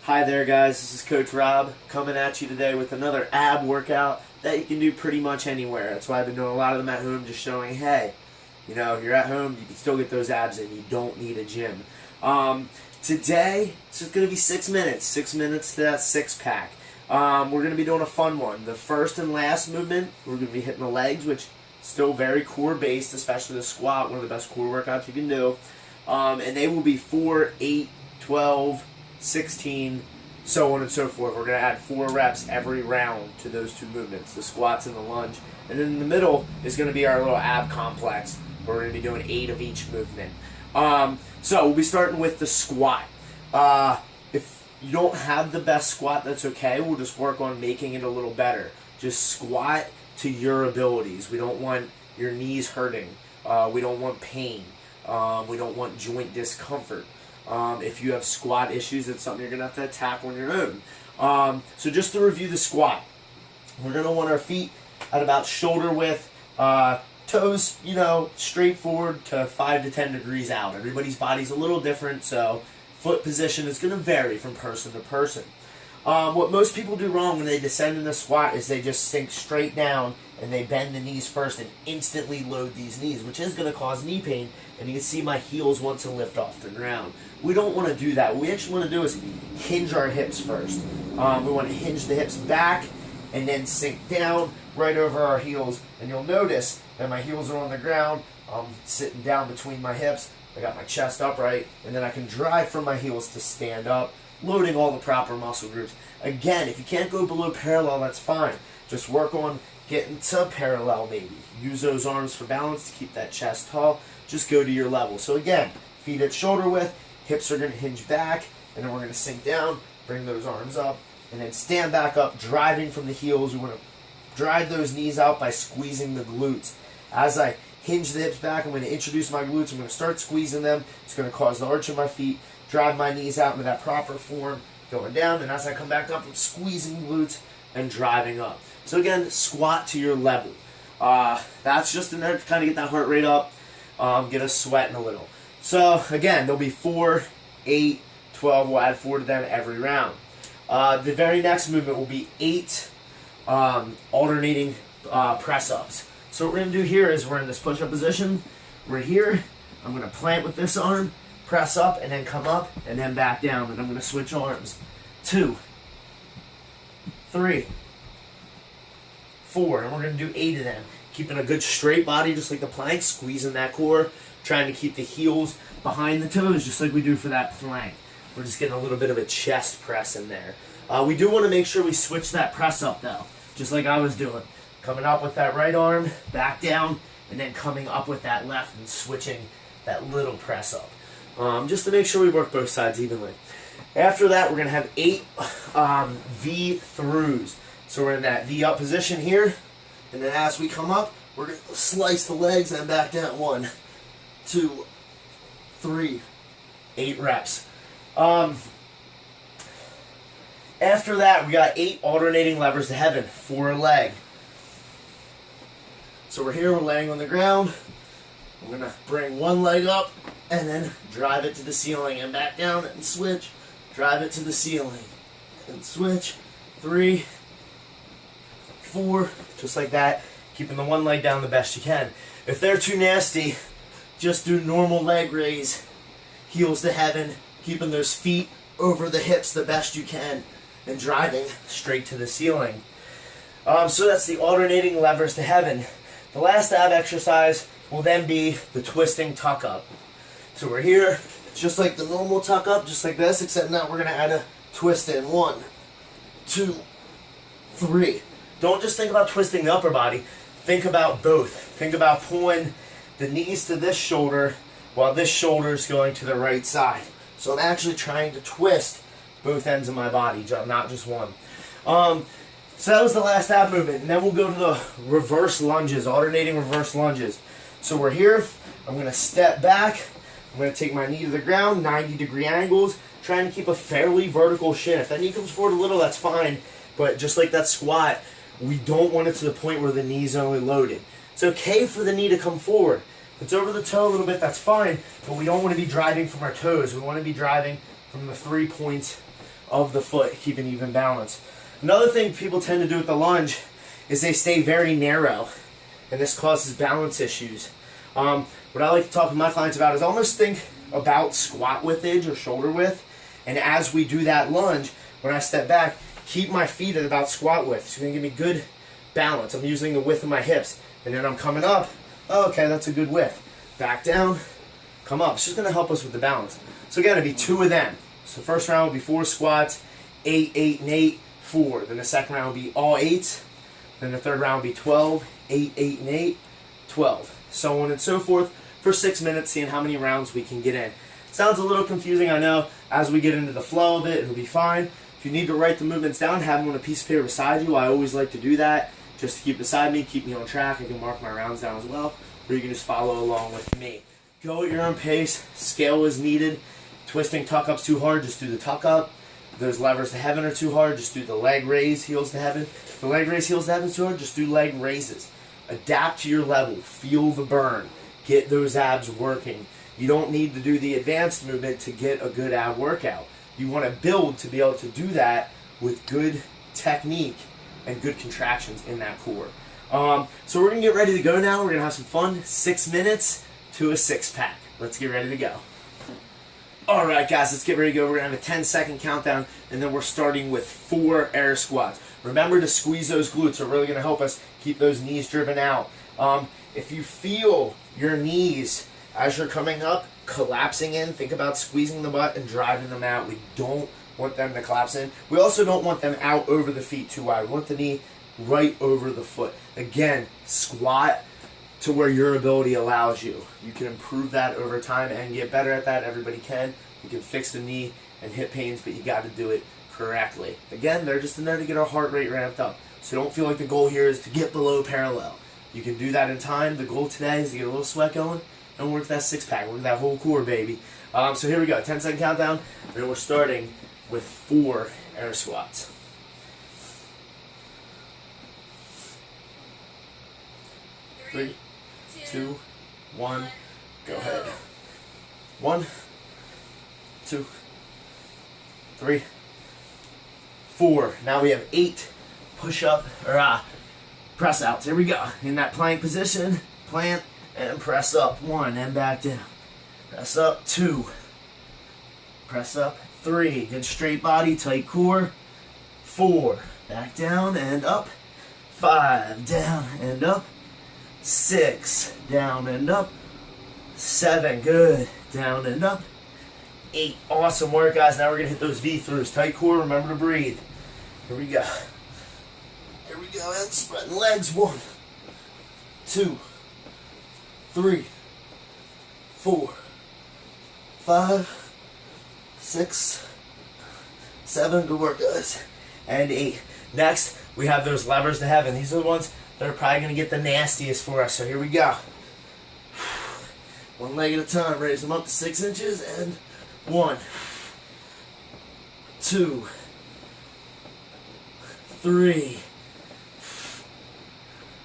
Hi there guys, this is Coach Rob coming at you today with another ab workout that you can do pretty much anywhere. That's why I've been doing a lot of them at home, just showing, hey, you know, if you're at home, you can still get those abs in. You don't need a gym. Today, it's just going to be 6 minutes. 6 minutes to that six-pack. We're going to be doing a fun one. The first and last movement, we're going to be hitting the legs, which is still very core-based, especially the squat, one of the best core workouts you can do. And they will be 4, 8, 12, 16, so on and so forth. We're going to add 4 reps every round to those two movements, the squats and the lunge. And then in the middle is going to be our little ab complex, where we're going to be doing 8 of each movement. So we'll be starting with the squat. If you don't have the best squat, that's okay. We'll just work on making it a little better. Just squat to your abilities. We don't want your knees hurting. We don't want pain. We don't want joint discomfort. If you have squat issues, it's something you're going to have to attack on your own. So just to review the squat, we're going to want our feet at about shoulder width, toes, you know, straight forward to 5 to 10 degrees out. Everybody's body's a little different, so foot position is going to vary from person to person. What most people do wrong when they descend in the squat is they just sink straight down and they bend the knees first and instantly load these knees, which is going to cause knee pain, and you can see my heels want to lift off the ground. We don't want to do that. What we actually want to do is hinge our hips first. We want to hinge the hips back and then sink down right over our heels, and you'll notice that my heels are on the ground. I'm sitting down between my hips. I got my chest upright, and then I can drive from my heels to stand up, loading all the proper muscle groups. Again, if you can't go below parallel, that's fine. Just work on getting to parallel maybe. Use those arms for balance to keep that chest tall. Just go to your level. So again, feet at shoulder width, hips are going to hinge back, and then we're going to sink down, bring those arms up, and then stand back up, driving from the heels. We want to drive those knees out by squeezing the glutes. As I hinge the hips back, I'm going to introduce my glutes. I'm going to start squeezing them. It's going to cause the arch of my feet, drive my knees out into that proper form, going down, and as I come back up, I'm squeezing glutes and driving up. So again, squat to your level. That's just in there to kind of get that heart rate up, get us sweating a little. So again, there'll be 4, 8, 12. We'll add 4 to them every round. The very next movement will be 8 alternating press-ups. So what we're going to do here is we're in this push-up position. We're here. I'm going to plant with this arm, press up, and then come up, and then back down. And I'm going to switch arms. 2, 3, 4. And we're going to do 8 of them. Keeping a good straight body, just like the plank, squeezing that core, trying to keep the heels behind the toes, just like we do for that plank. We're just getting a little bit of a chest press in there. We do want to make sure we switch that press up, though, just like I was doing. Coming up with that right arm, back down, and then coming up with that left and switching that little press up. Just to make sure we work both sides evenly. After that, we're going to have 8 V throughs. So we're in that V up position here, and then as we come up, we're going to slice the legs and back down. 1, 2, 3, 8 reps. After that, we got 8 alternating levers to heaven for a leg. So we're here, we're laying on the ground. I'm going to bring one leg up and then drive it to the ceiling and back down and switch. Drive it to the ceiling and switch. 3, 4, just like that. Keeping the one leg down the best you can. If they're too nasty, just do normal leg raise. Heels to heaven, keeping those feet over the hips the best you can and driving straight to the ceiling. So that's the alternating levers to heaven. The last ab exercise will then be the twisting tuck up. So we're here, just like the normal tuck up, just like this, except now we're going to add a twist in. 1, 2, 3. Don't just think about twisting the upper body. Think about both. Think about pulling the knees to this shoulder while this shoulder is going to the right side. So I'm actually trying to twist both ends of my body, not just one. So that was the last ab movement. And then we'll go to the reverse lunges, alternating reverse lunges. So we're here. I'm going to step back. I'm going to take my knee to the ground, 90-degree angles, trying to keep a fairly vertical shin. If that knee comes forward a little, that's fine. But just like that squat, we don't want it to the point where the knee's only loaded. It's okay for the knee to come forward. If it's over the toe a little bit, that's fine. But we don't want to be driving from our toes. We want to be driving from the 3 points of the foot, keeping even balance. Another thing people tend to do with the lunge is they stay very narrow, and this causes balance issues. What I like to talk to my clients about is almost think about squat widthage or shoulder width, and as we do that lunge, when I step back, keep my feet at about squat width. It's going to give me good balance. I'm using the width of my hips, and then I'm coming up. Oh, okay, that's a good width. Back down, come up. It's just going to help us with the balance. So again, it'll be 2 of them. So first round will be 4 squats, 8, 8, and 8, 4. Then the second round will be all 8s. Then the third round will be 12, 8, 8, and 8, 12. So on and so forth for 6 minutes, seeing how many rounds we can get in. Sounds a little confusing, I know. As we get into the flow of it, it'll be fine. If you need to write the movements down, have them on a piece of paper beside you. I always like to do that just to keep beside me, keep me on track. I can mark my rounds down as well, or you can just follow along with me. Go at your own pace. Scale is needed. Twisting tuck-ups too hard, just do the tuck-up. If those levers to heaven are too hard, just do the leg raise, heels to heaven. If the leg raise, heels to heaven is too hard, just do leg raises. Adapt to your level. Feel the burn. Get those abs working. You don't need to do the advanced movement to get a good ab workout. You want to build to be able to do that with good technique and good contractions in that core. So we're going to get ready to go now. We're going to have some fun. 6 minutes to a 6-pack. Let's get ready to go. All right, guys, let's get ready to go. We're going to have a 10-second countdown, and then we're starting with 4 air squats. Remember to squeeze those glutes. They're really going to help us keep those knees driven out. If you feel your knees as you're coming up collapsing in, think about squeezing the butt and driving them out. We don't want them to collapse in. We also don't want them out over the feet too wide. We want the knee right over the foot. Again, squat to where your ability allows you. You can improve that over time and get better at that. Everybody can. You can fix the knee and hip pains, but you got to do it correctly. Again, they're just in there to get our heart rate ramped up. So don't feel like the goal here is to get below parallel. You can do that in time. The goal today is to get a little sweat going and work that 6-pack, work that whole core, baby. So here we go, 10-second countdown, and then we're starting with 4 air squats. 3, 2, 1, go ahead. 1, 2, 3, 4. Now we have 8 push-up or press outs. Here we go. In that plank position, plant and press up. 1 and back down. Press up. 2. Press up. 3. Good straight body, tight core. 4. Back down and up. 5. Down and up. 6. Down and up. 7. Good. Down and up. 8. Awesome work, guys. Now we're going to hit those V-throughs. Tight core. Remember to breathe. Here we go. Here we go. And spreading legs. 1, 2, 3, 4, 5, 6, 7. Good work, guys. And 8. Next, we have those levers to heaven. These are the ones that are probably going to get the nastiest for us. So here we go. 1 leg at a time. Raise them up to 6 inches. And 1, 2, 3,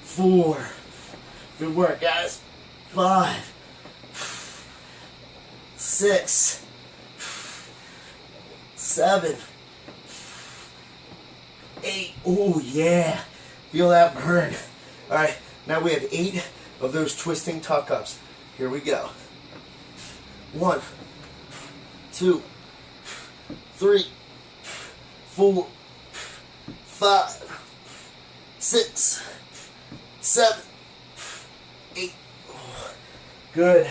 4. Good work, guys. 5, 6, 7, 8. Oh, yeah. Feel that burn. All right, now we have 8 of those twisting tuck-ups. Here we go. 1, 2, 3, 4, 5, 6, 7, 8. Good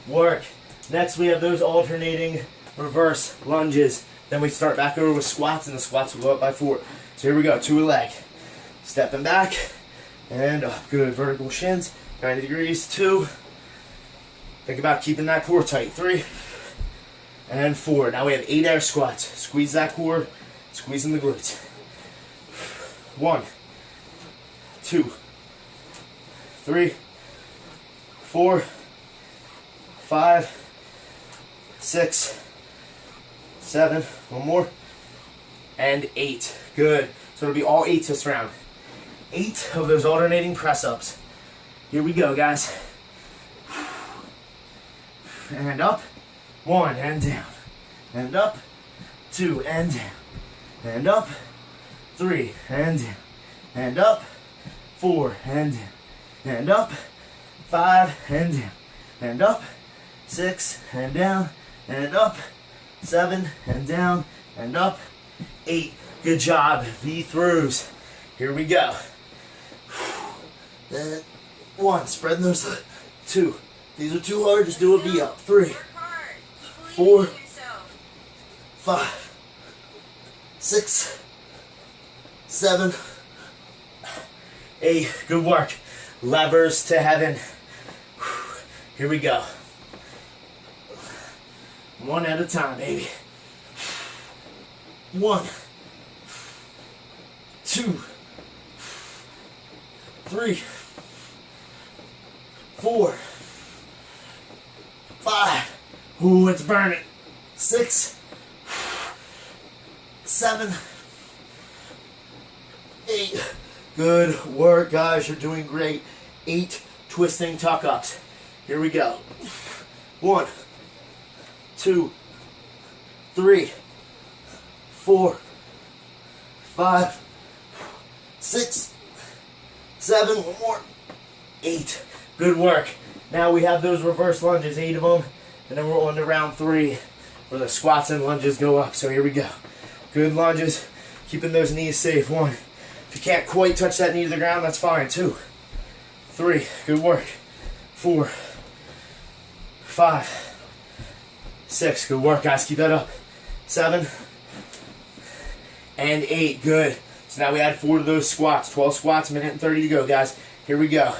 work. Next, we have those alternating reverse lunges. Then we start back over with squats, and the squats will go up by 4. So here we go, 2 a leg. Stepping back and up. Good. Vertical shins, 90 degrees. 2. Think about keeping that core tight. 3 and 4. Now we have 8 air squats. Squeeze that core, squeezing the glutes. 1, 2, 3, 4, 5, 6, 7. One more. And 8. Good. So it'll be all 8s this round. 8 of those alternating press-ups. Here we go, guys. And up. 1 and down. And up. 2, and down, and up, 3, and down, and up, 4, and down, and up, 5, and down, and up, 6, and down, and up, 7, and down, and up, 8. Good job. V throughs. Here we go. And 1, spreading those. 2. These are too hard. Just do a V up. 3, 4, 5, 6, 7, 8. Good work. Levers to heaven. Here we go. 1 at a time, baby. 1, 2, 3, 4, 5. Ooh, it's burning. 6, 7, 8. Good work, guys. You're doing great. 8 twisting tuck ups. Here we go. 1, 2, 3, 4, 5, 6, 7. One more. 8. Good work. Now we have those reverse lunges, 8 of them, and then we're on to round 3 where the squats and lunges go up. So here we go. Good lunges, keeping those knees safe. 1. If you can't quite touch that knee to the ground, that's fine. 2, 3. Good work. 4, 5, 6. Good work, guys. Keep that up. 7 and 8. Good. So now we add 4 to those squats. 12 squats, minute and 30 to go, guys. Here we go.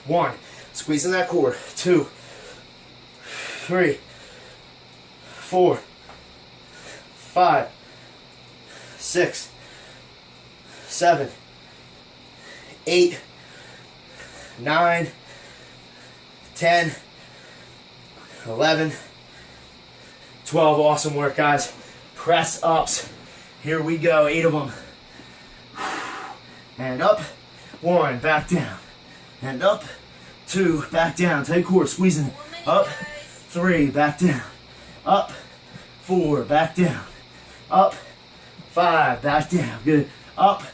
1. Squeezing that core. 2, 3, 4, 5, 6, 7, 8, 9, 10, 11, 12. Awesome work, guys. Press ups. Here we go. 8 of them. And up. 1. Back down. And up. 2. Back down. Tight core. Squeezing. Up. 3. Back down. Up. 4. Back down. Up. 5. Back down. Good. Up.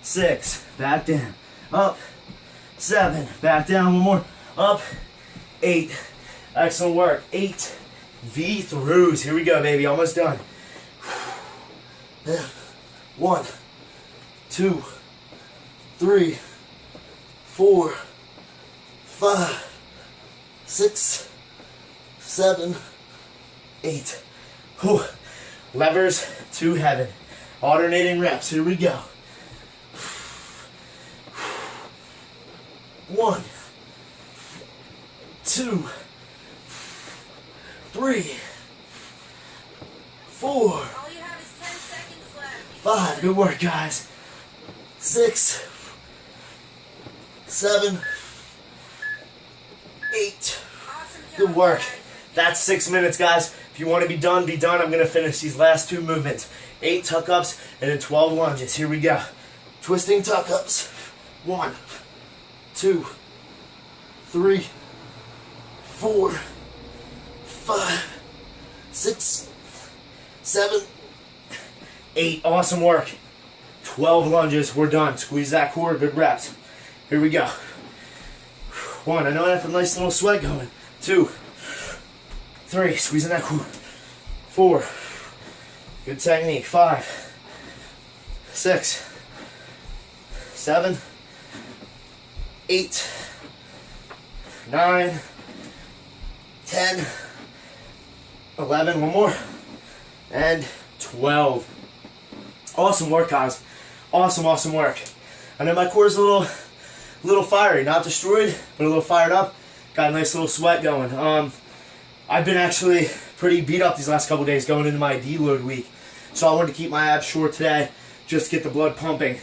6. Back down. Up. 7. Back down. 1 more. Up. 8. Excellent work. 8 V throughs. Here we go, baby. Almost done. 1, 2, 3, 4, 5, 6, 7, 8. Whew. Levers to heaven. Alternating reps. Here we go. 1, 2, 3, 4, 5. Good work, guys. 6, 7, 8. Good work. That's 6 minutes, guys. If you want to be done, be done. I'm going to finish these last 2 movements. 8 tuck-ups and then 12 lunges. Here we go. Twisting tuck-ups. 1, 2, 3, 4, 5, 6, 7, 8. Awesome work. 12 lunges. We're done. Squeeze that core. Good reps. Here we go. 1. I know I have a nice little sweat going. 2, 3. Squeezing that core. 4. Good technique. 5, 6, 7, 8, 9, 10, 11. One more. And 12. Awesome work, guys. Awesome, awesome work. I know my core is a little fiery, not destroyed, but a little fired up. Got a nice little sweat going. I've been actually pretty beat up these last couple days going into my deload week. So I wanted to keep my abs short today, just to get the blood pumping.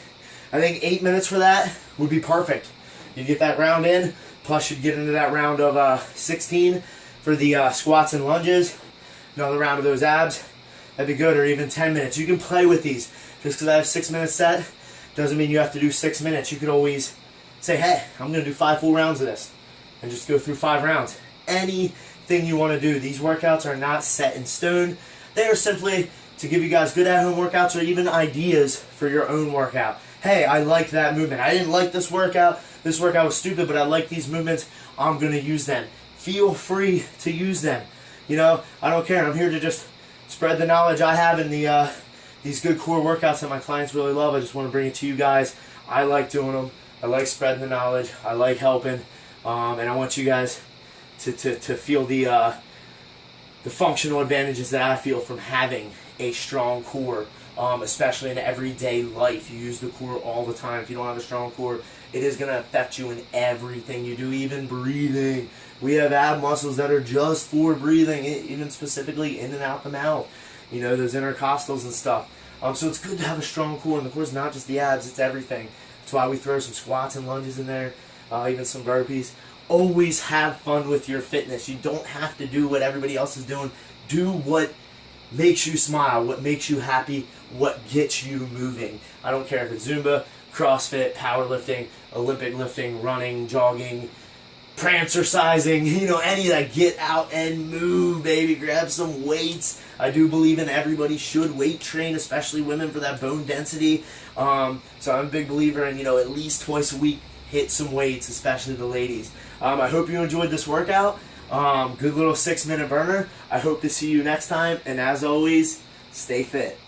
I think 8 minutes for that would be perfect. You get that round in, plus you'd get into that round of 16 for the squats and lunges. Another round of those abs. That'd be good, or even 10 minutes. You can play with these. Just because I have 6 minutes set doesn't mean you have to do 6 minutes. You could always say, hey, I'm going to do 5 full rounds of this. And just go through 5 rounds. Anything you want to do. These workouts are not set in stone. They are simply to give you guys good at-home workouts or even ideas for your own workout. Hey, I like that movement. I didn't like this workout. This workout was stupid, but I like these movements. I'm going to use them. Feel free to use them. You know, I don't care. I'm here to just spread the knowledge I have in these good core workouts that my clients really love. I just want to bring it to you guys. I like doing them. I like spreading the knowledge. I like helping. And I want you guys to feel the functional advantages that I feel from having a strong core, especially in everyday life. You use the core all the time. If you don't have a strong core, it is going to affect you in everything you do, even breathing. We have ab muscles that are just for breathing, even specifically in and out the mouth. You know, those intercostals and stuff. So it's good to have a strong core, and the core is not just the abs, it's everything. That's why we throw some squats and lunges in there, even some burpees. Always have fun with your fitness. You don't have to do what everybody else is doing. Do what makes you smile, what makes you happy, what gets you moving. I don't care if it's Zumba, CrossFit, powerlifting, Olympic lifting, running, jogging, prancercising, you know, any of that. Get out and move, baby. Grab some weights. I do believe in everybody should weight train, especially women, for that bone density. So I'm a big believer in, you know, at least twice a week, hit some weights, especially the ladies. I hope you enjoyed this workout. Good little 6-minute burner. I hope to see you next time. And as always, stay fit.